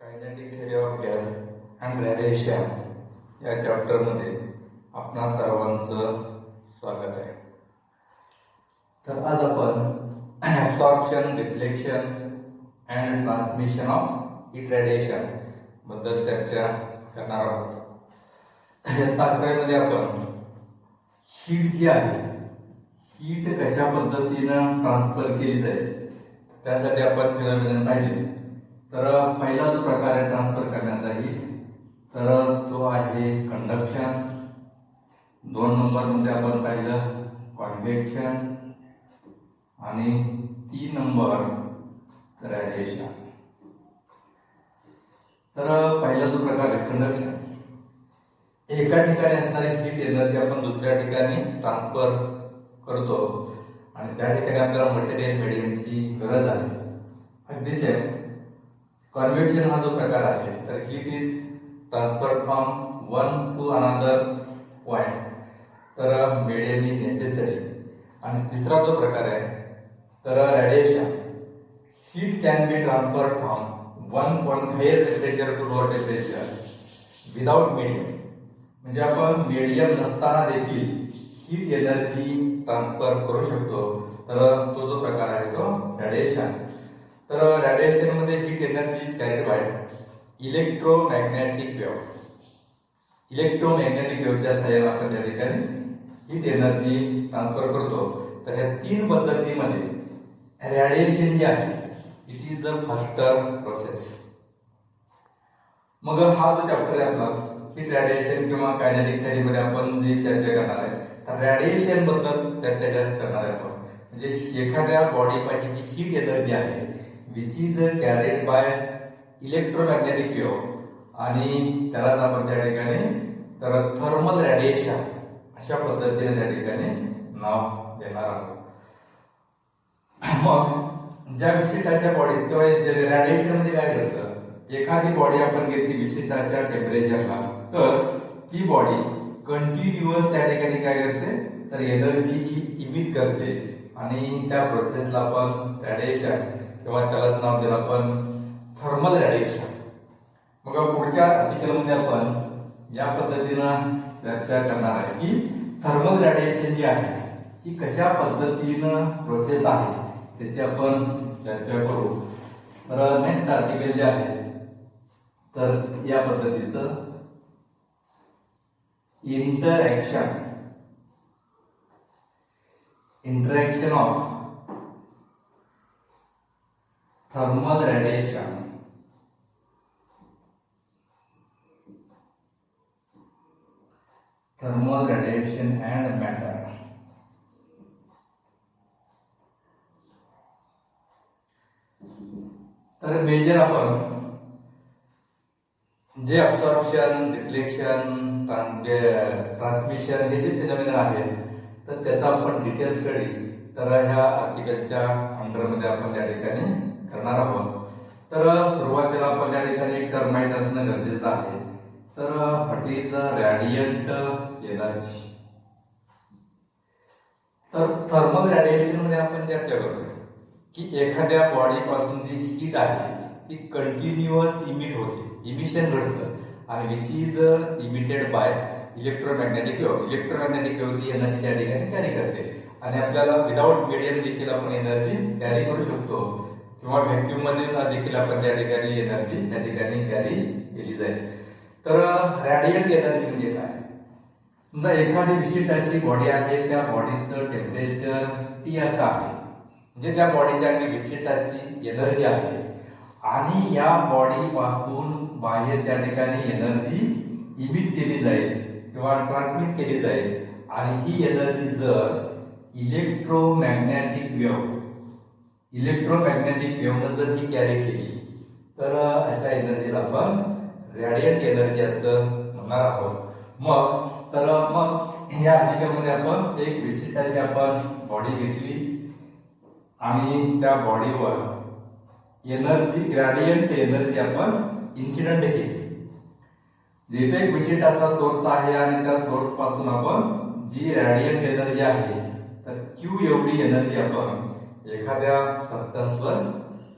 Kinetic theory of gas and radiation या चॅप्टरमध्ये आपणा सर्वांचं स्वागत आहे. तर आज आपण absorption, deflection and transmission of heat radiation बद्दल चर्चा करणार आहोत. या तारखेमध्ये आपण हीट जी आहे, हीट कशा पद्धतीनं ट्रान्सफर केली जाईल त्यासाठी आपण फिनॉमिनन पाहिले. तर पहिला जो प्रकार आहे ट्रान्सफर करण्याचा हीट, तर तो आहे कंडक्शन. 2 नंबरमध्ये आपण पाहिलं कॉन्व्हेक्शन आणि 3 नंबर रेडिएशन. तर पहिला जो प्रकार आहे कंडक्शन, एका ठिकाणी असणारी हीट एनर्जी आपण दुसऱ्या ठिकाणी ट्रान्सफर करतो आणि त्या ठिकाणी आपल्याला मटेरियल मीडियमची गरज आहे. अगदी सेम कॉन्व्हेक्शन हा जो प्रकार आहे, तर heat is transfer from one to another point, तर मीडियम इज नेसेसरी. आणि तिसरा जो प्रकार आहे तर radiation, heat can be transfer from one point higher temperature to lower temperature without medium. म्हणजे आपण मीडियम नसताना देखील हीट एनर्जी ट्रान्सफर करू शकतो. तर तो जो प्रकार आहे तो रेडिएशन. तर रेडिएशन मध्ये heat energy is carried by electromagnetic wave. Electromagnetic वेव्हच्या सहाय्याने आपण त्या ठिकाणी हीट एनर्जी ट्रान्सफर करतो. तर ह्या 3 पद्धतीमध्ये रेडिएशन जे आहे it is the faster process. मग हा जो चॅप्टर आहे आपला हीट रेडिएशन किंवा कायनेटिक थिअरी मध्ये आपण जी चर्चा करणार आहे, तर रेडिएशन बद्दल चर्चा जास्त करणार आहे आपण. म्हणजे एखाद्या बॉडी पाशी जी हीट एनर्जी आहे which is carried by electromagnetic wave, आणि त्यालाच आपण त्या ठिकाणी तर थर्मल रेडिएशन अशा पद्धतीने त्या ठिकाणी नाव देणार आहोत. मग ज्या विशिष्ट अशा बॉडीज किंवा रेडिएशन म्हणजे काय करतं, एखादी बॉडी आपण घेतली विशिष्ट अशा टेम्परेचरला, तर ती बॉडी कंटिन्युअस त्या ठिकाणी काय करते, तर एनर्जी ही इमिट करते आणि त्या प्रोसेसला आपण रेडिएशन किंवा त्यालाच नाव दिलं आपण थर्मल रेडिएशन. मग पुढच्या आर्टिकलमध्ये आपण या पद्धतीनं चर्चा करणार आहे की थर्मल रेडिएशन जी आहे ही कशा पद्धतीनं प्रोसेस आहे त्याची आपण चर्चा करू. तर नेक्स्ट आर्टिकल जे आहे तर या पद्धतीचं interaction of thermal radiation and matter. तर मेजर आपण जे अब्सॉर्प्शन, डिफ्लेक्शन, ट्रान्समिशन हे जे फिनॉमिनन आहेत तर त्याचा आपण डिटेल स्टडी तर ह्या आर्टिकलच्या अंडरमध्ये आपण त्या ठिकाणी करणार आहोत. तर सुरुवातीला आपण त्या ठिकाणी एक टर्म माहित असणं गरजेचं आहे. तर what is the radiant energy. तर थर्मल रेडिएशन मध्ये आपण चर्चा करूया की एखाद्या बॉडी पासून जी हीट आहे ती कंटिन्युअस इमिट होते, इमिशन घडतं, आणि which is emitted by electromagnetic wave. Electromagnetic wave ती एनर्जी त्या ठिकाणी कॅरी करते आणि आपल्याला विदाउट मीडियम देखील आपण एनर्जी कॅरी करू शकतो किंवा व्हॅक्यूम मध्ये देखील आपण त्या ठिकाणी एनर्जी त्या ठिकाणी कॅरी केली जाईल. तर रेडियंट एनर्जी म्हणजे काय, समजा एखादी विशिष्ट अशी बॉडी आहे, त्या बॉडीचं टेम्परेचर T असं आहे, म्हणजे त्या बॉडीच्या विशिष्ट अशी एनर्जी आहे आणि या बॉडी पासून बाहेर त्या ठिकाणी एनर्जी इमिट केली जाईल किंवा ट्रान्समिट केली जाईल, आणि ही एनर्जी जर इलेक्ट्रोमॅग्नेटिक वेव्हनं जर ही कॅरी केली तर अशा एनर्जीला आपण रेडियंट एनर्जी असं म्हणणार आहोत. मग या आर्टिकलमध्ये आपण एक विशिष्ट अशी आपण बॉडी घेतली आणि त्या बॉडीवर एनर्जी, रेडियंट एनर्जी आपण इन्सिडेंट केली. जिथे एक विशिष्ट असा सोर्स आहे आणि त्या सोर्स पासून आपण जी रेडियंट एनर्जी आहे तर Q एवढी एनर्जी आपण एखाद्या सबस्टन्सवर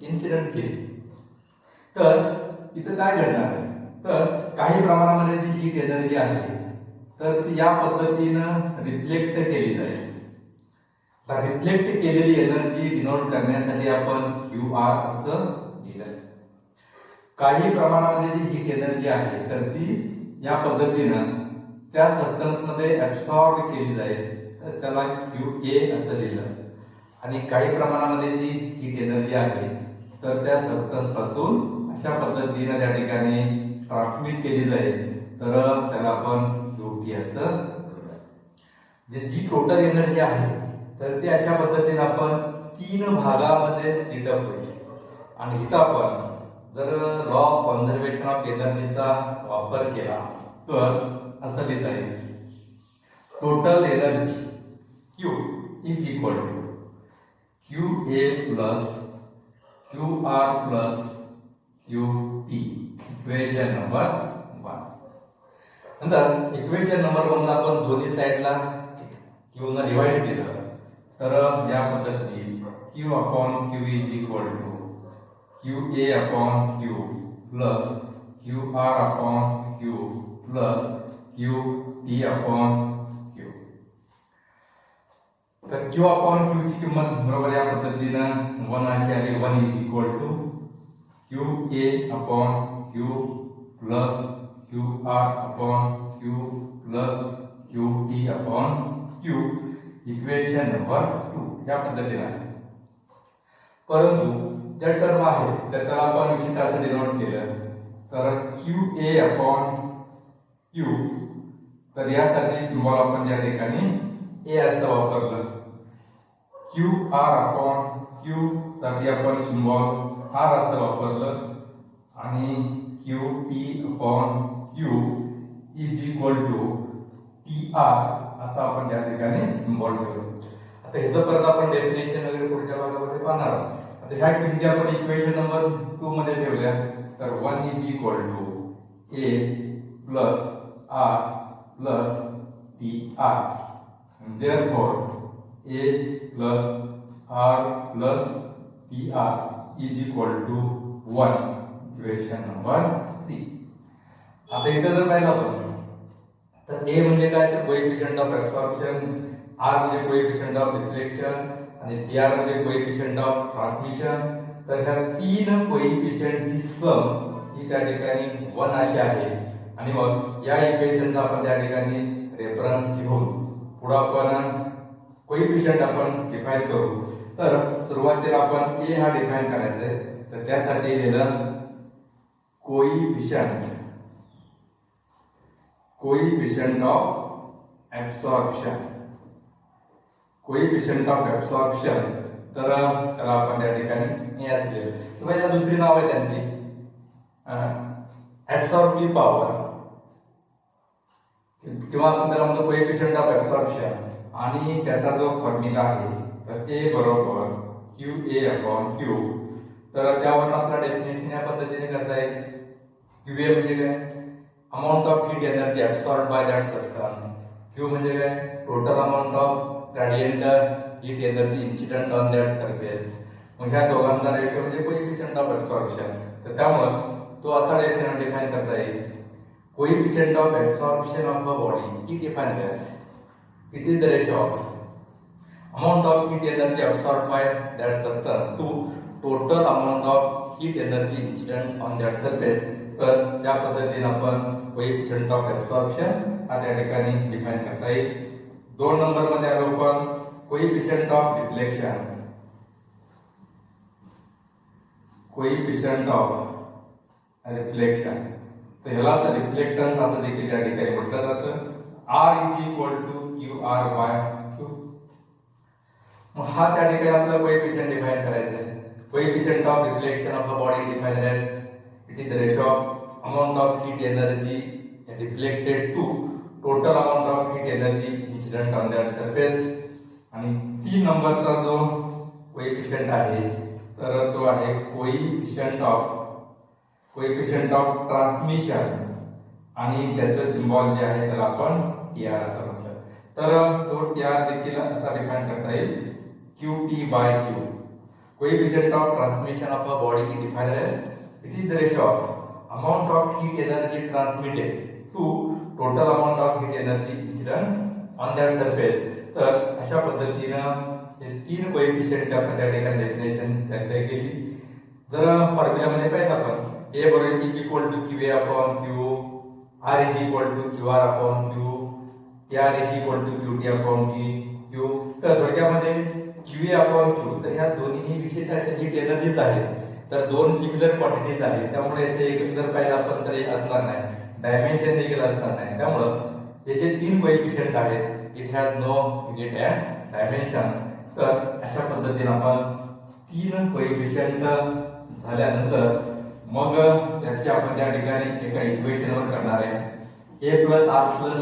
इन्सिडेंट केली. तर इथं काय घडणार आहे, तर काही प्रमाणामध्ये जी हीट एनर्जी आहे तर ती या पद्धतीनं रिफ्लेक्ट केली जाईल. रिफ्लेक्ट केलेली एनर्जी डिनोट करण्यासाठी आपण QR असं लिहिलं. काही प्रमाणामध्ये जी हीट एनर्जी आहे तर ती या पद्धतीनं त्या सबस्टन्स मध्ये ऍब्सॉर्ब केली जाईल, तर त्याला QA असं लिहिलं. आणि काही प्रमाणामध्ये जी हीट एनर्जी आहे तर त्या सबस्टन्स पासून अशा पद्धतीनं त्या ठिकाणी ट्रान्समिट केली जाईल, तर त्याला आपण QT असं. जी टोटल एनर्जी आहे तर ती अशा पद्धतीने आपण 3 भागामध्ये स्प्लिट अप होईल. आणि इथं आपण जर लॉ ऑफ कन्झर्वेशन ऑफ एनर्जीचा वापर केला तर असं लिहिता येईल, total energy Q is equal to QA plus QR plus QT. Equation number 1. नंतर इक्वेशन नंबर 1 ला आपण दोन्ही साइडला Q ने डिवाइड केलं, तर या पद्धतीने Q upon Q is equal to QA upon Q plus QR upon Q plus QT upon Q. तर Q अपॉन Q ची किंमत बरोबर या पद्धतीनं 1 अशी आली. 1 is equal to QA upon Q plus QR upon Q plus QT upon Q. Equation number 2 या पद्धतीने आहे. परंतु ज्या टर्म आहे तर त्याला आपण विशिष्ट असं डिनोट केलं, तर QA अपॉन Q, तर यासाठी सिंबॉल आपण त्या ठिकाणी A असं वापरलं. QR अपॉन Q साठी आपण सिंबॉल R असं वापरलं. आणि QT upon Q is equal to TR असं आपण त्या ठिकाणी सिंबॉल ठेवलो. आता ह्याचं परत आपण डेफिनेशन वगैरे पुढच्या भागामध्ये पाहणार आहोत. आता ह्या किमती आपण इक्वेशन नंबर 2 मध्ये ठेवल्या, तर 1 is equal to A plus R plus TR. therefore A plus R plus TR is equal to 1. Equation number 3. आता इथं जर पाहिलं आपण तर A म्हणजे काय, तर कोएफिशिएंट ऑफ ऍब्सॉर्प्शन, R म्हणजे कोएफिशिएंट ऑफ रिफ्लेक्शन आणि TR म्हणजे कोएफिशिएंट ऑफ ट्रान्समिशन. तर ह्या 3 कोएफिशिएंटची सम ही त्या ठिकाणी 1 अशी आहे. आणि मग या इक्वेशनचा आपण त्या ठिकाणी रेफरन्स घेऊन पुढे आपण कोएफिशिएंट आपण डिफाइन करू. तर सुरुवातीला आपण A हा डिफाइन करायचा आहे, तर त्यासाठी लिहिलं coefficient of absorption. Coefficient of absorption, तर त्याला आपण त्या ठिकाणी A असले. तर पहिला दुसरी नाव आहे त्यांची ऍब्सॉर्बिंग पॉवर, किंवा आपण त्याला म्हणतो कोएफिशिएंट ऑफ ऍब्सॉर्प्शन. आणि त्याचा जो फॉर्म्युला आहे तर A बरोबर QA अपॉन Q. तर त्यावरून आपला डेफिनेशन या पद्धतीने करता येईल. QA म्हणजे काय, amount of heat energy absorbed by that substance. Q म्हणजे काय, total amount of gradient heat energy incident on that surface. मग ह्या दोघांचा रेशो म्हणजे कोएफिशिएंट ऑफ ऍब्सॉर्प्शन. तर त्यामुळे तो असा डिफाइन करता येईल, coefficient of absorption of a body is defined as it is the ratio of amount of heat energy absorbed by that substance to total amount of heat energy incident on that surface. तर त्या पद्धतीने आपण coefficient of absorption हा त्या ठिकाणी define करता येईल. 2 number मध्ये आलो आपण coefficient of reflection. Coefficient of reflection, तर ह्याला रिफ्लेक्टन्स असं देखील त्या ठिकाणी म्हटलं जातं. R is equal to QR by Q. मग हा त्या ठिकाणी आपल्याला कोएफिशिएंट डिफाइन करायचा आहे. Coefficient of reflection of a body defined as it is the ratio of amount of heat energy reflected to total amount of heat energy incident on that surface. आणि 3 नंबरचा जो कोएफिशिएंट आहे तर तो आहे coefficient of transmission. आणि त्याचं symbol जे आहे त्याला आपण TR असं म्हटलं. तर तो TR देखील असा डिफाइन करता येईल QT by Q. Coefficient of transmission of a body defined as it is the ratio of amount of heat energy transmitted to total amount of heat energy incident on that surface. तर अशा पद्धतीनं हे तीन कोएफिशियंटची आपण त्या ठिकाणी definition चर्चा केली. जर फॉर्म्युलामध्ये पाहिजे आपण A बरोबर is equal to Q A upon Q, R is equal to Q R upon Q, R is equal to Q T upon Q. तर थोडक्यामध्ये क्यू ए अपॉन क्यू, तर ह्या दोन्ही विशिष्ट अशा हीट एनर्जीज आहेत. तर दोन सिमिलर क्वांटिटीज आहेत, त्यामुळे याचे एक जर पाहिजे आपण तर एक असणार नाही, डायमेन्शन देखील असणार नाही. त्यामुळे याचे तीन कोएफिशियंट आहेत. It has no unit and dimensions. तर अशा पद्धतीने आपण तीन कोएफिशियंट झाल्यानंतर मग त्याची आपण त्या ठिकाणी एका इक्वेशनवर करणार आहे. A plus R plus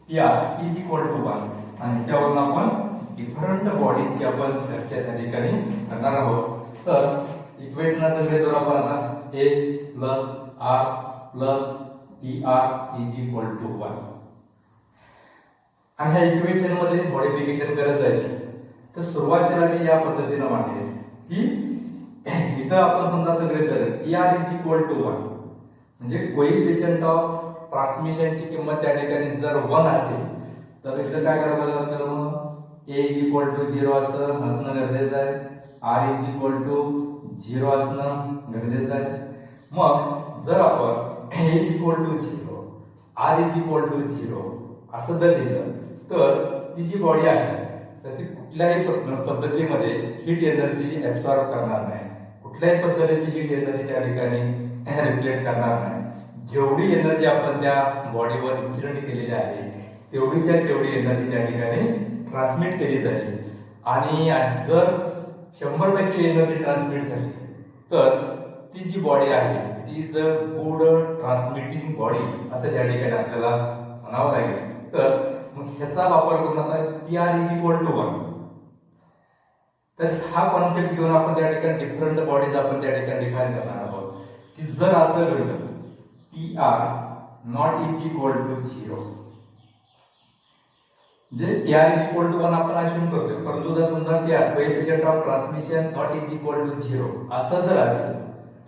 T R is equal to 1 आणि ह्याच्यावरून आपण डिफरंट बॉडीची आपण चर्चा त्या ठिकाणी करणार आहोत. तर इक्वेशनाचं सगळे आपण आता A plus R plus T R is equal to 1 आणि ह्या इक्वेशन मध्ये मॉडिफिकेशन करत जायचं. तर सुरुवातीला मी या पद्धतीने मांडेल की इथं आपण समजा सगळे तर T R is equal to 1 म्हणजे कोएफिशियंट ऑफ ट्रान्समिशनची किंमत त्या ठिकाणी जर 1 असेल तर इथं काय करावं लागतं, मग ए इज इक्वल टू 0 असणं गरजेचं आहे, आर इज इक्वल टू 0 असणं गरजेचं आहे. मग जर आपण A is equal to 0, R is equal to 0 असं जर लिहिलं तर ती जी बॉडी आहे तर ती कुठल्याही पद्धतीमध्ये हीट एनर्जी ऍब्सॉर्ब करणार नाही, कुठल्याही पद्धतीची हीट एनर्जी त्या ठिकाणी रिफ्लेक्ट करणार नाही. जेवढी एनर्जी आपण त्या बॉडीवर इन्सिडेंट केलेली आहे तेवढीच्या तेवढी एनर्जी त्या ठिकाणी ट्रान्समिट केली जाईल. आणि जर 100% एनर्जी ट्रान्समिट झाली तर ती जी बॉडी आहे ती is a good transmitting body असं त्या ठिकाणी आपल्याला म्हणावं लागेल. तर मग ह्याचा वापर करून आता T R is equal to 1, तर हा कॉन्सेप्ट घेऊन आपण त्या ठिकाणी डिफरंट बॉडीज आपण त्या ठिकाणी डिफाईन करणार आहोत की जर असं घडलं T R not is equal to 0 म्हणजे T R is equal to 1 आपण अश्युम करतोय, परंतु जर समजा T R coefficient of transmission not is equal to 0 असं जर असेल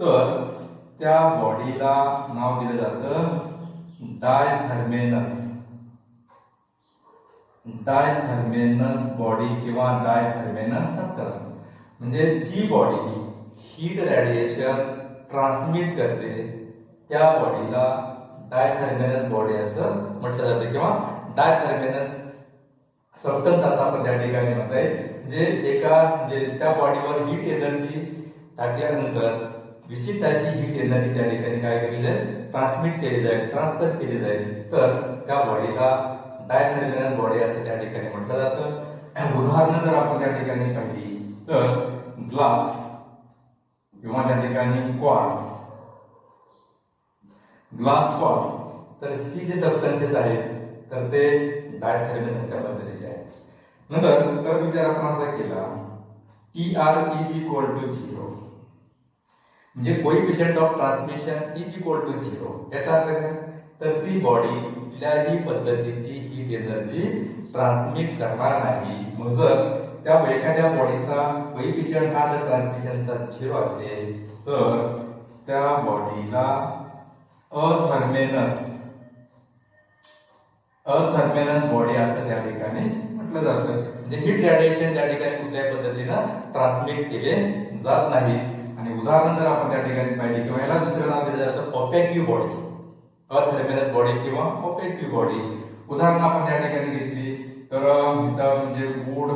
तर त्या बॉडीला नाव दिलं जातं डायथर्मेनस बॉडी किंवा डायथर्मेनस सबस्टन्स. म्हणजे जी बॉडी हीट रेडिएशन ट्रान्समिट करते त्या बॉडीला डायथर्मेनस बॉडी असं म्हटलं जातं किंवा डायथर्मेनस सबस्टन्स असं आपण त्या ठिकाणी म्हणताय. जे एका म्हणजे त्या बॉडीवर हीट एनर्जी टाकल्यानंतर विशिष्ट अशी हीट एनर्जी त्या ठिकाणी काय केली जाईल, ट्रान्समिट केली जाईल, ट्रान्सफर केली जाईल. तर त्या बॉडीला डायथर्मेनस बॉडी असं त्या ठिकाणी म्हटलं जातं. उदाहरणं जर आपण त्या ठिकाणी पाहिली तर ग्लास किंवा त्या ठिकाणी क्वार्ट्स, तर ही जे सबस्टन्सेस आहेत तर ते डायथर्मेनसच्या पद्धतीचे आहेत. नंतर तर विचार आपण असा केला T R is equal to 0 म्हणजे coefficient of transmission is equal to 0. याचा अर्थ काय, तर ती बॉडी कुठल्याही पद्धतीची हीट एनर्जी ट्रान्समिट करणार नाही. मग जर त्या एखाद्या बॉडीचा कोएफिशियंट हा जर ट्रान्समिशनचा 0 असेल तर त्या बॉडीला अथर्मेनस बॉडी असं त्या ठिकाणी म्हटलं जातं. म्हणजे हीट रेडिएशन त्या ठिकाणी कुठल्याही पद्धतीनं ट्रान्समिट केले जात नाही. आणि उदाहरण जर आपण त्या ठिकाणी पाहिजे किंवा याला दुसरं नाव दिलं जातं ऑपेक्यू बॉडी, अथर्मेनस बॉडी किंवा ऑपेक्यू बॉडी. उदाहरण आपण त्या ठिकाणी घेतली तर इथं म्हणजे वूड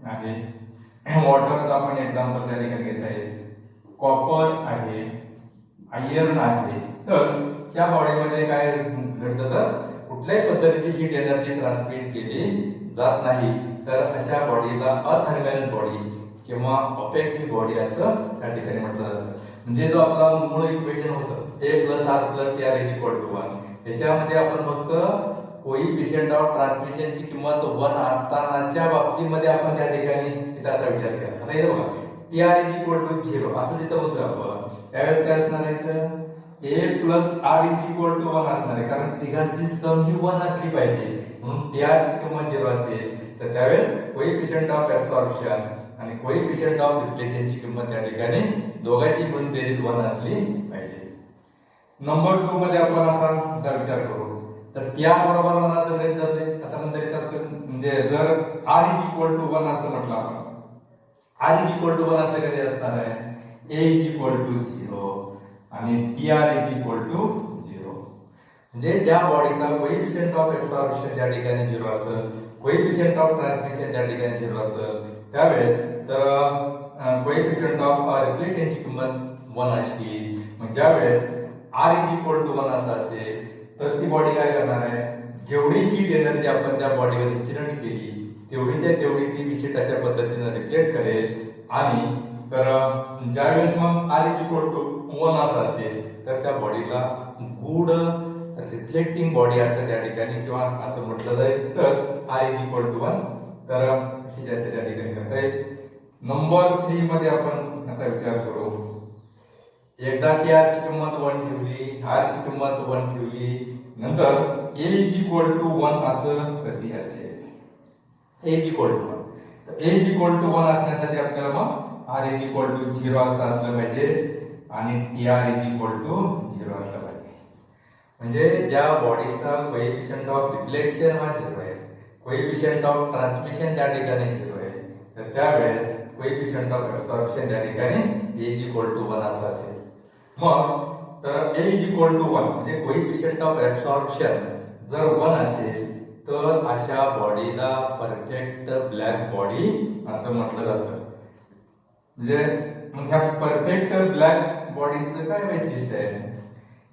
आहे, वॉटरचा आपण एक्झाम्पल त्या ठिकाणी घेत आहे, कॉपर आहे, आयर्न आहे. तर त्या बॉडीमध्ये काय घडतं तर कुठल्याही पद्धतीची हीट एनर्जी ट्रान्समिट केली जात नाही. तर अशा बॉडीला अथर्मेनस बॉडी किंवा ऑपेक्यू बॉडी असं त्या ठिकाणी म्हटलं जातं. म्हणजे जो आपला मूळ इक्वेशन होतं A plus R plus T R is equal to 1 याच्यामध्ये आपण फक्त कोएफिशियंट ऑफ ट्रान्समिशनची किंमत 1 असतानाच्या बाबतीमध्ये आपण त्या ठिकाणी इथं असा विचार केला. आता हे बघा T R is equal to 0 असं तिथं होतं आपण त्यावेळेस काय असणार आहे, A plus R is equal to 1 असणार आहे, कारण तिघांची सम ही 1 असली पाहिजे. म्हणून टी आर ची किंमत 0 असेल तर त्यावेळेस कोएफिशियंट ऑफ ऍब्सॉर्प्शन आणि कोएफिशियंट ऑफ रिफ्लेक्शनची किंमत त्या ठिकाणी दोघांची पण बेरीज 1 असली पाहिजे. नंबर 2 मध्ये आपण असा विचार करू तर त्याबरोबर मला जर गणित धरले आता म्हणजे जर r इज इक्वल टू 1 असं म्हटलं आपण r इज इक्वल टू 1 असं कधी असणार आहे a इज इक्वल टू 0 आणि dr इज इक्वल टू 0 म्हणजे ज्या बॉडीचा कोएफिशियंट ऑफ ऍब्सॉर्प्शन ज्या ठिकाणी 0 असेल कोएफिशियंट ऑफ ट्रान्समिशन ज्या ठिकाणी 0 असेल त्यावेळेस तर कोएफिशियंट ऑफ रिफ्लेक्शनची किंमत 1 असते मग ज्या वेळेस r इज इक्वल टू 1 असं असेल तर ती बॉडी काय करणार आहे जेवढी हीट एनर्जी आपण त्या बॉडीवर इन्सिडेंट केली तेवढीच्या तेवढी ती विशिष्ट अशा पद्धतीने रिफ्लेक्ट करेल आणि तर ज्यावेळेस मग r इज इक्वल टू 1 असं असेल तर त्या बॉडीला गुड रिफ्लेक्टिंग बॉडी असं त्या ठिकाणी किंवा असं म्हटलं जाईल तर r इज इक्वल टू 1 तर अशी त्या ठिकाणी करता येईल नंबर 3 मध्ये आपण आता विचार करू एकदा ती r ची किंमत 1 ठेवली r ची किंमत 1 ठेवली नंतर a इज इक्वल टू 1 असं कधी असेल a इज इक्वल टू 1 तर a इज इक्वल टू 1 असण्यासाठी आपल्याला मग r इज इक्वल टू 0 असलं पाहिजे आणि tr इज इक्वल टू 0 असलं पाहिजे म्हणजे ज्या बॉडीचा कोएफिशियंट ऑफ रिफ्लेक्शन हा 0 आहे कोएफिशियंट ऑफ ट्रान्समिशन त्या ठिकाणी 0 आहे तर त्यावेळेस कोएफिशियंट ऑफ ऍब्सॉर्प्शन त्या ठिकाणी a इज इक्वल टू 1 असं असेल मग तर a इज इक्वल टू 1 म्हणजे कोएफिशियंट ऑफ ऍब्सॉर्प्शन जर 1 असेल तर अशा बॉडीला परफेक्ट ब्लॅक बॉडी असं म्हटलं जातं म्हणजे मग ह्या परफेक्ट ब्लॅक बॉडीचं काय वैशिष्ट्य आहे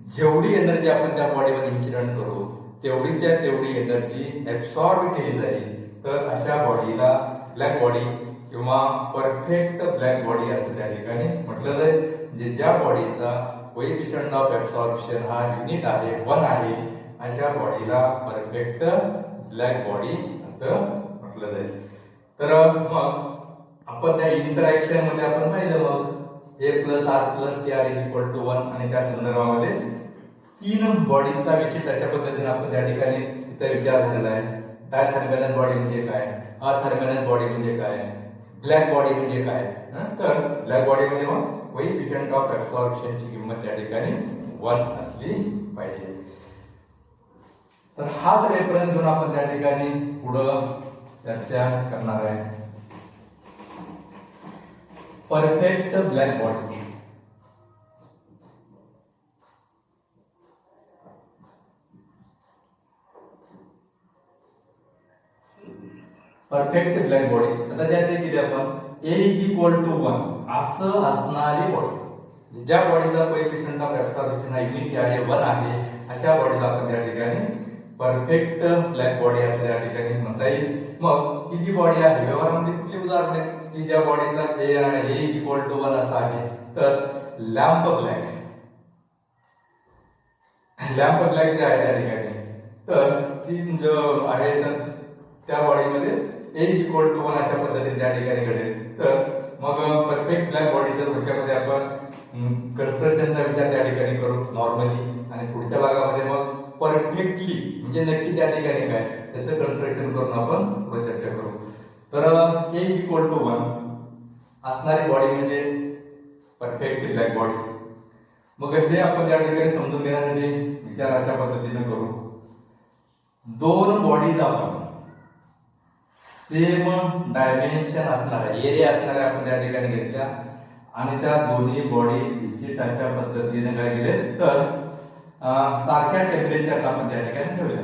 जेवढी एनर्जी आपण त्या बॉडीवर इन्सिडेंट करू तेवढीच्या तेवढी एनर्जी ऍब्सॉर्ब केली जाईल तर अशा बॉडीला ब्लॅक बॉडी किंवा परफेक्ट ब्लॅक बॉडी असं त्या ठिकाणी म्हटलं जाईल म्हणजे ज्या बॉडीचा कोएफिशियंट ऑफ ऍब्सॉर्प्शन हा युनिट आहे 1 आहे अशा बॉडीला परफेक्ट ब्लॅक बॉडी असं म्हटलं जाईल तर मग आपण त्या इंटरॅक्शन मध्ये आपण पाहिलं मग a plus r plus tr is equal to 1 आणि त्या संदर्भामध्ये तीन बॉडीचा विशिष्ट अशा पद्धतीने आपण त्या ठिकाणी इथे विचार झालेला आहे डायथर्मिनस बॉडी म्हणजे काय अथर्मिनस बॉडी म्हणजे काय ब्लॅक बॉडी म्हणजे काय तर ब्लॅक बॉडी मध्ये मग कोएफिशियंट ऑफ ऍब्सॉर्प्शनची किंमत त्या ठिकाणी 1 असली पाहिजे तर हाच रेफरन्स घेऊन आपण त्या ठिकाणी पुढे चर्चा करणार आहे perfect black body perfect black body आता ज्या ते केली आपण a इज इक्वल टू 1 असं असणारी बॉडी ज्या बॉडीचा कोएफिशियंट ऑफ ऍब्सॉर्प्शन हा युनिट आहे 1 आहे अशा बॉडीला आपण त्या ठिकाणी परफेक्ट ब्लॅक बॉडी असं त्या ठिकाणी म्हणता येईल मग ही जी बॉडी आहे व्यवहारामध्ये कुठली उदाहरण आहेत की ज्या बॉडीचा a इज इक्वल टू 1 असा आहे तर लॅम्प ब्लॅक जे आहे त्या ठिकाणी तर ती जो आहे तर त्या बॉडीमध्ये a इज इक्वल टू 1 अशा पद्धतीने त्या ठिकाणी घडेल तर मग परफेक्ट ब्लॅक बॉडीच्या थोडक्यामध्ये आपण कन्स्ट्रक्शनचा विचार त्या ठिकाणी करू नॉर्मली आणि पुढच्या भागामध्ये मग परफेक्टली म्हणजे नक्की त्या ठिकाणी काय त्याचं कन्स्ट्रक्शन करून आपण पुढे चर्चा करू तर a इज इक्वल टू 1 असणारी बॉडी म्हणजे परफेक्ट ब्लॅक बॉडी मग हे आपण त्या ठिकाणी समजून घेण्यासाठी विचार अशा पद्धतीने करू दोन बॉडीज आपण सेम डायमेन्शन असणाऱ्या एरिया असणाऱ्या आपण त्या ठिकाणी घेतल्या आणि त्या दोन्ही बॉडी विशिष्ट अशा पद्धतीने काय केले तर सारख्या टेम्परेचर आपण त्या ठिकाणी ठेवले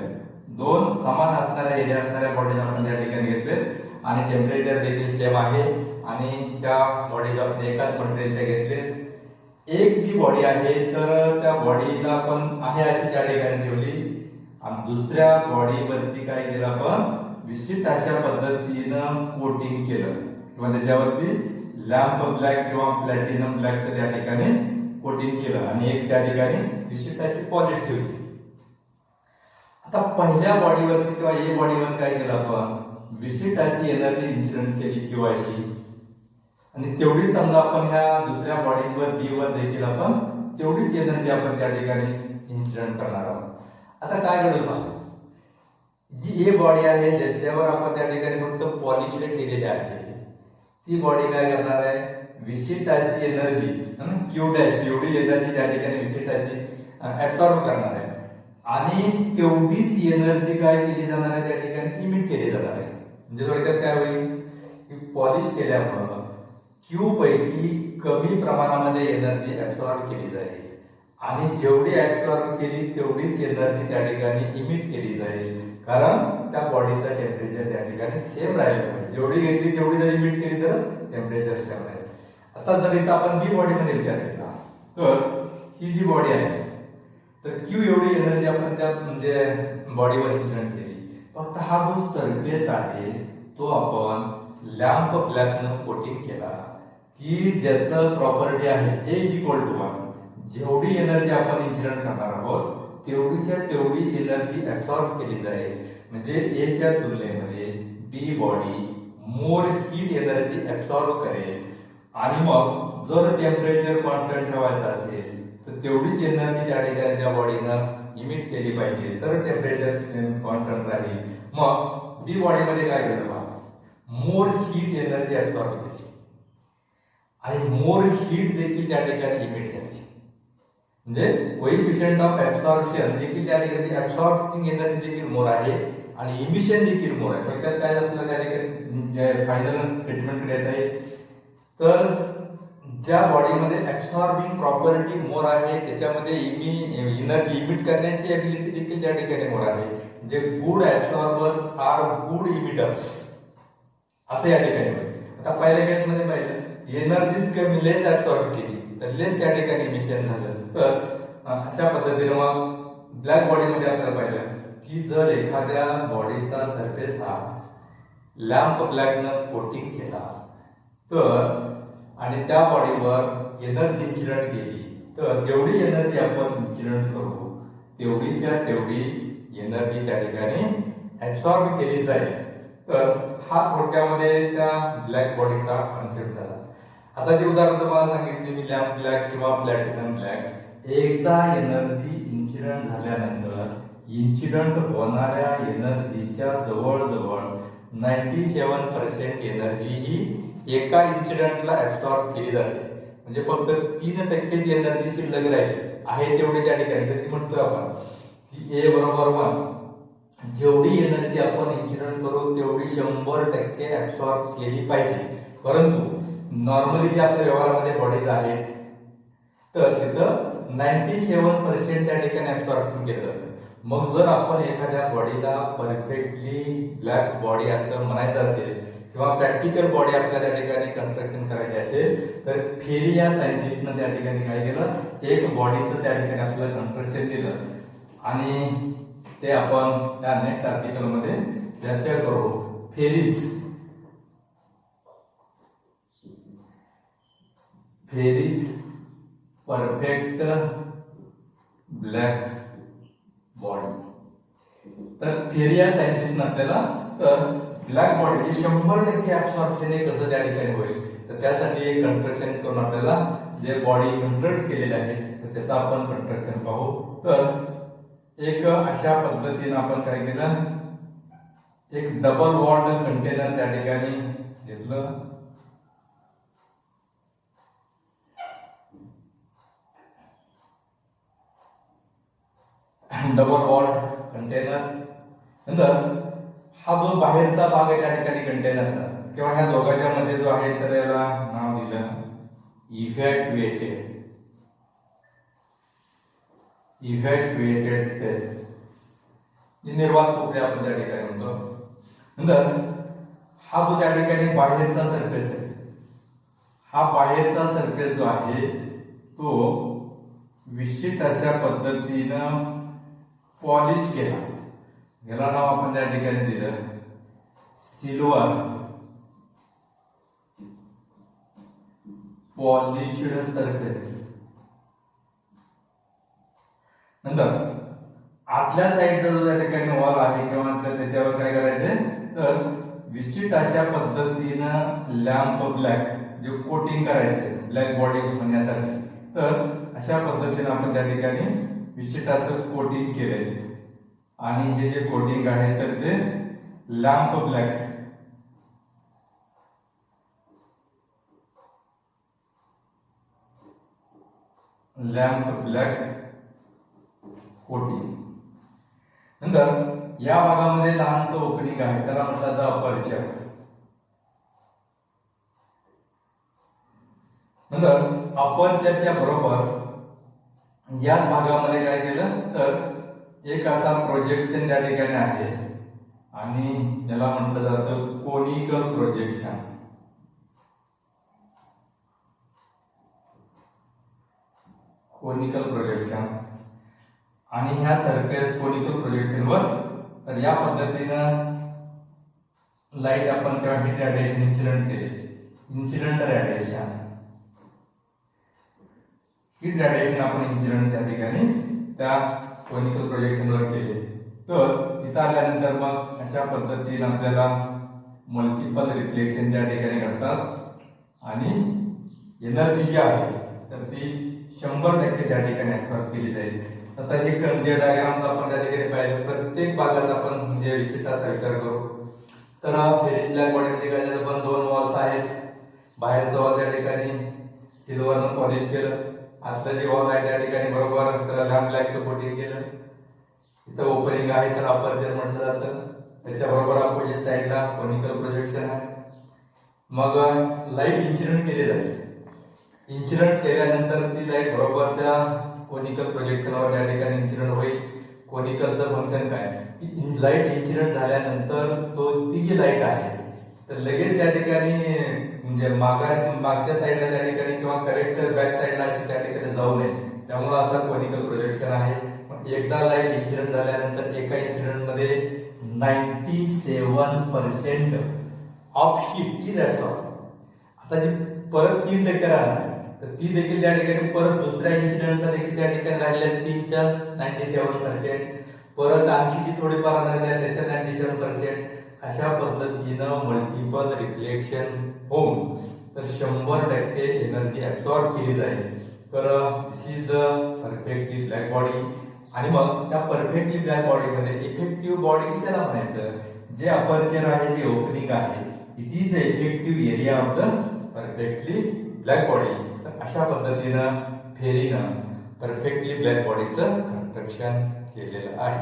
दोन समान असणाऱ्या एरिया असणाऱ्या बॉडीज आपण त्या ठिकाणी घेतले आणि टेम्परेचर देखील सेम आहे आणि त्या बॉडीज आपण एकाच मटेरियलच्या घेतले एक जी बॉडी आहे तर त्या बॉडीला आपण आहे अशी त्या ठिकाणी ठेवली आणि दुसऱ्या बॉडीवरती काय केलं आपण विशिष्ट अशा पद्धतीनं कोटिंग केलं किंवा त्याच्यावरती लॅम्प ब्लॅक किंवा प्लॅटिनम ब्लॅकचं त्या ठिकाणी कोटिंग केलं आणि एक त्या ठिकाणी विशिष्ट अशी पॉलिश ठेवली आता पहिल्या बॉडीवरती किंवा ए बॉडीवर काय केलं आपण विशिष्ट अशी एनर्जी इन्सिडेंट केली किंवा अशी आणि तेवढी समजा आपण ह्या दुसऱ्या बॉडीवर बी वर देखील आपण तेवढीच एनर्जी आपण त्या ठिकाणी इन्सिडेंट करणार आहोत आता काय घडलं जी ए बॉडी आहे ज्याच्यावर आपण त्या ठिकाणी फक्त पॉलिश केलेली आहे ती बॉडी काय करणार आहे विशिष्ट अशी एनर्जी क्यू डॅश एवढी एनर्जी त्या ठिकाणी विशिष्ट अशी ऍब्सॉर्ब करणार आहे आणि तेवढीच एनर्जी काय केली जाणार आहे त्या ठिकाणी इमिट केली जाणार आहे. म्हणजे थोडक्यात काय होईल की पॉलिश केल्यामुळं क्यू पैकी कमी प्रमाणामध्ये एनर्जी ऍब्सॉर्ब केली जाईल आणि जेवढी ऍब्सॉर्ब केली तेवढीच एनर्जी त्या ठिकाणी इमिट केली जाईल, कारण त्या बॉडीचं टेम्परेचर त्या ठिकाणी सेम राहिलं पाहिजे. जेवढी घेतली तेवढी जर इमिट केली तर टेम्परेचर सेम राहील. आता जर इथं आपण बी बॉडीमध्ये विचार केला तर ही जी बॉडी आहे तर क्यू एवढी एनर्जी आपण त्या म्हणजे बॉडीवर इन्सिडेंट केली. फक्त हा जो सरफेस आहे तो आपण लॅम्प ब्लॅकनं कोटिंग केला की ज्याचं प्रॉपर्टी आहे A = 1. जेवढी एनर्जी आपण इन्सिडेंट करणार आहोत तेवढीच्या तेवढी एनर्जी ऍब्सॉर्ब केली जाईल. म्हणजे A च्या तुलनेमध्ये B body more heat energy absorb करेल आणि मग जर टेम्परेचर कॉन्स्टंट ठेवायचं असेल तर तेवढीच एनर्जी त्या ठिकाणी त्या बॉडीनं इमिट केली पाहिजे तर टेम्परेचर कॉन्स्टंट राहील. मग बी बॉडीमध्ये काय केलं बा, मोर हीट एनर्जी ऍब्सॉर्ब केली आणि मोर हीट देखील त्या ठिकाणी इमिट झाली. म्हणजे कोएफिशियंट ऑफ ऍब्सॉर्प्शन देखील त्या ठिकाणी ऍब्सॉर्बिंग एनर्जी देखील मोर आहे आणि इमिशन देखील मोर आहे. थोडक्यात काय आपल्याला त्या ठिकाणी फायनल स्टेटमेंट देत आहे तर ज्या बॉडीमध्ये ऍब्सॉर्बिंग प्रॉपर्टी मोर आहे त्याच्यामध्ये एनर्जी इमिट करण्याची ऍबिलिटी देखील त्या ठिकाणी मोर आहे. म्हणजे गुड ऍब्सॉर्बर्स आर गुड इमिटर्स असं या ठिकाणी होईल. आता पहिल्या केसमध्ये पाहिलं एनर्जीच कमी लेस ऍब्सॉर्ब केली तर लेस त्या ठिकाणी इमिशन झालं. तर अशा पद्धतीने मग ब्लॅक बॉडीमध्ये आपल्याला पाहिलं की जर एखाद्या बॉडीचा सरफेस हा लॅम्प ब्लॅकनं कोटिंग केला तर आणि त्या बॉडीवर एनर्जी इन्सिडेंट केली तर जेवढी एनर्जी आपण इन्सिडेंट करू तेवढीच्या तेवढी एनर्जी त्या ठिकाणी ऍब्सॉर्ब केली जाईल. तर हा थोडक्यामध्ये त्या ब्लॅक बॉडीचा कॉन्सेप्ट झाला. आता जे उदाहरण तुम्हाला सांगितले मी लॅम्प ब्लॅक किंवा प्लॅटिनम ब्लॅक, एकदा एनर्जी इन्सिडेंट झाल्यानंतर इन्सिडेंट होणाऱ्या एनर्जीच्या जवळजवळ 97% एनर्जी ही एका इन्सिडेंटला ऍब्सॉर्ब केली जाते. म्हणजे फक्त 3% जी एनर्जी शिल्लक राहील आहे तेवढी त्या ठिकाणी तर ती म्हणतोय आपण की A = 1. जेवढी एनर्जी आपण इन्सिडेंट करू तेवढी 100% ऍब्सॉर्ब केली पाहिजे. परंतु नॉर्मली जे आपल्या व्यवहारामध्ये बॉडीज आहेत तर तिथं 97% त्या ठिकाणी ऍब्सॉर्प्शन केलं जातं. मग जर आपण एखाद्या बॉडीला परफेक्टली ब्लॅक बॉडी असं म्हणायचं असेल किंवा प्रॅक्टिकल बॉडी आपल्या त्या ठिकाणी कन्स्ट्रक्शन करायची असेल तर फेरी या सायंटिस्टनं त्या ठिकाणी काय केलं, एक बॉडीचं त्या ठिकाणी आपल्याला कन्स्ट्रक्शन दिलं आणि ते आपण त्या नेक्स्ट आर्टिकल मध्ये चर्चा करू. Ferry's perfect black body. तर फेरी या सायंटिस्ट आपल्याला तर ब्लॅक बॉडी 100% ऍब्सॉर्प्शन हे कसं त्या ठिकाणी होईल तर त्यासाठी एक कन्स्ट्रक्शन करून आपल्याला जे बॉडी कन्स्ट्रक्ट केलेले आहे तर त्याचं आपण कन्स्ट्रक्शन पाहू. तर एक अशा पद्धतीने आपण काय केलं, एक डबल वॉल्ड कंटेनर त्या ठिकाणी घेतलं. डबल वॉल्ड कंटेनर नंतर हा जो बाहेरचा भाग आहे त्या ठिकाणी कंटेनरचा किंवा ह्या दोघांच्या मध्ये जो आहे तर याला नाव दिलं इव्हॅक्युएटेड स्पेस, निर्वात पोकळी आपण त्या ठिकाणी म्हणतो. नंतर हा जो त्या ठिकाणी बाहेरचा सरफेस आहे, हा बाहेरचा सरफेस जो आहे तो विशिष्ट अशा पद्धतीनं पॉलिश केला. याला नाव आपण त्या ठिकाणी दिलं सिल्वर पॉलिश्ड सरफेस. नंतर आतल्या साईडचा जो त्या ठिकाणी वॉल आहे किंवा त्याच्यावर काय करायचंय तर विशिष्ट अशा पद्धतीनं लॅम्प ब्लॅक जे कोटिंग करायचंय ब्लॅक बॉडी होण्यासाठी. तर अशा पद्धतीने आपण त्या ठिकाणी विशिष्ट असं कोटिंग केलंय आणि हे जे कोटिंग आहे तर ते लॅम्प ब्लॅक कोटिंग. नंतर या भागामध्ये लहानचं ओपनिंग आहे, त्याला म्हटलं जातं अपर्चर. नंतर अपर्चरच्या बरोबर याच भागामध्ये काय केलं तर एक असा प्रोजेक्शन त्या ठिकाणी आहे आणि याला म्हटलं जातं कोनिकल प्रोजेक्शन. कोनिकल प्रोजेक्शन आणि ह्या सरफेस कोनिकल प्रोजेक्शन वर तर या पद्धतीनं लाईट आपण तेव्हा हिट रेडिएशन इन्सिडेंट केले. इन्सिडेंट रेडिएशन हिट रेडिएशन आपण इन्सिडेंट त्या ठिकाणी त्या कोनिकल प्रोजेक्शन वर केले. तर इथं आल्यानंतर मग अशा पद्धतीने आपल्याला मल्टिपल रिफ्लेक्शन त्या ठिकाणी घडतात आणि एनर्जी जी आहे तर ती 100% त्या ठिकाणी ऍब्सॉर्ब केली जाईल. आता हे जे डायग्राम आपण त्या ठिकाणी पाहिजे प्रत्येक भागात आपण म्हणजे विशेषतः विचार करू तर फेरिस ब्लॅक बॉडीमध्ये काय झालं पण 2 वॉल्स आहेत. बाहेरचं वॉल त्या ठिकाणी सिल्वरनं पॉलिश केलं. आतलं जे वॉल आहे त्या ठिकाणी बरोबर त्याला लॅम्प ब्लॅकचं कोटिंग केलं. इथं ओपनिंग आहे तर अपर्चर म्हटलं जातं. त्याच्याबरोबर अपोजिट साईडला कोनिकल प्रोजेक्शन आहे. मग लाईट इन्सिडेंट केली जाते. इन्सिडेंट केल्यानंतर ती लाईट बरोबर त्या कोनिकल प्रोजेक्शनवर त्या ठिकाणी इन्सिडेंट होईल. कोनिकलचं फंक्शन काय की लाईट इन्सिडेंट झाल्यानंतर ती जी लाईट आहे तर लगेच त्या ठिकाणी म्हणजे मागच्या साईडला त्या ठिकाणी किंवा करेक्ट बॅक साईडला अशी त्या ठिकाणी जाऊ नये. त्यामुळे आता कोनिकल प्रोजेक्शन आहे. एकदा लाईट इन्सिडेंट झाल्यानंतर एका इन्सिडेंट मध्ये 97% ऑफ हीट इज ऍब्सॉर्ब. आता जी परत 3% राहणार तर ती देखील त्या ठिकाणी परत दुसऱ्या इन्सिडेंटचा देखील त्या ठिकाणी राहिल्या 3च्या 97%. परत आणखी जी थोडीफार राहिल्या त्याच्या 97%. अशा पद्धतीनं मल्टिपल रिफ्लेक्शन होऊन तर 100% एनर्जी ऍब्सॉर्ब केली जाईल. तर this is the perfectly black body. आणि मग त्या परफेक्टली ब्लॅक बॉडीमध्ये इफेक्टिव्ह बॉडी त्याला म्हणायचं जे अपर्चर आहे जे ओपनिंग आहे it is the effective area of the perfectly black body. तर अशा पद्धतीनं फेरीनं परफेक्टली ब्लॅक बॉडीचं कंस्ट्रक्शन केलेलं आहे.